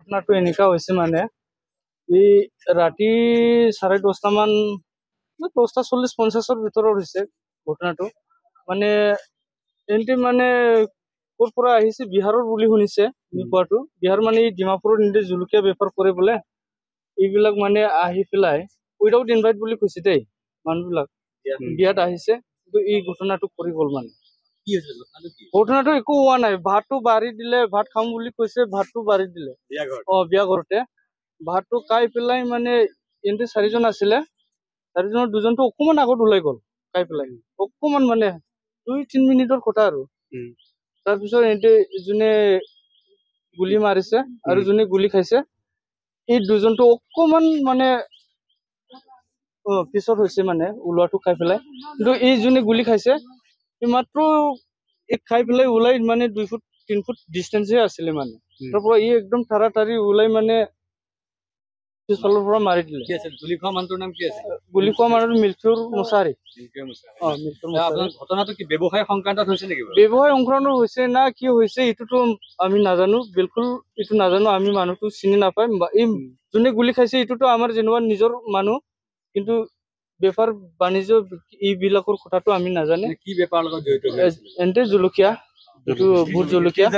ঘটনাটো এনেকুৱা হৈছে মানে এই ৰাতি 10:30 মান 10:40-50 ভিতৰত হৈছে ঘটনাটো। মানে এনটি মানে ক'ৰ পৰা আহিছে বিহাৰৰ বুলি শুনিছে কোৱাটো। বিহাৰ মানে এই ডিমাপুৰত এনটি জলকীয়া বেপাৰ কৰে বোলে। এইবিলাক মানে আহি পেলাই উইদাউট ইনভাইট বুলি কৈছে দেই মানুহবিলাক বিয়াত আহিছে, কিন্তু এই ঘটনাটো কৰি গ'ল মানে। ঘটনাটো একো হোৱা নাই, ভাতটো বাঢ়ি দিলে, ভাত খাম বুলি কৈছে, ভাতটো বাঢ়ি দিলে বিয়া ঘৰতে। ভাতটো খাই পেলাই মানে এনটি 4জন আছিলে, 4জনৰ 2জনটো অকমান আগত ওলাই গ'ল খাই পেলাই, অকমান মানে 2-3 মিনিটৰ কথা আৰু। তাৰপিছত এনটি যোনে গুলি মাৰিছে আৰু যোনে গুলি খাইছে এই 2জনটো অকমান মানে পিছত হৈছে মানে ওলোৱাটো খাই পেলাই। কিন্তু এই যোনে গুলি খাইছে এই মাত্ৰ খাই পেলাই ওলাই মানে 2 ফুট 3 ফুট ডিষ্টেন্সে আছিলে মানে। তাৰ পৰা ই একদম তাড়াতাড়ি ওলাই মানে পিছফালৰ পৰা মাৰি দিলে। গুলি খোৱা মানুহটোৰ নাম কি আছিল? গুলি খোৱা মানুহটো মিল্টুৰ মুছাৰী। ঘটনাটো কি ব্যৱসায় সংক্ৰান্তত হৈছে নেকি? ব্যৱসায় সংক্ৰান্ত হৈছে না কি হৈছে এইটোতো আমি নাজানো, বিলকুল এইটো নাজানো। আমি মানুহটো চিনি নাপাই। এই যোনে গুলি খাইছে এইটোতো আমাৰ যেনিবা নিজৰ মানুহ, কিন্তু বেপাৰ বাণিজ্য এইবিলাকৰ কথাটো আমি নাজানো। কি বেপাৰৰ লগত জড়িত? এনটি জলকীয়া, এইটো ভোট জলকীয়া।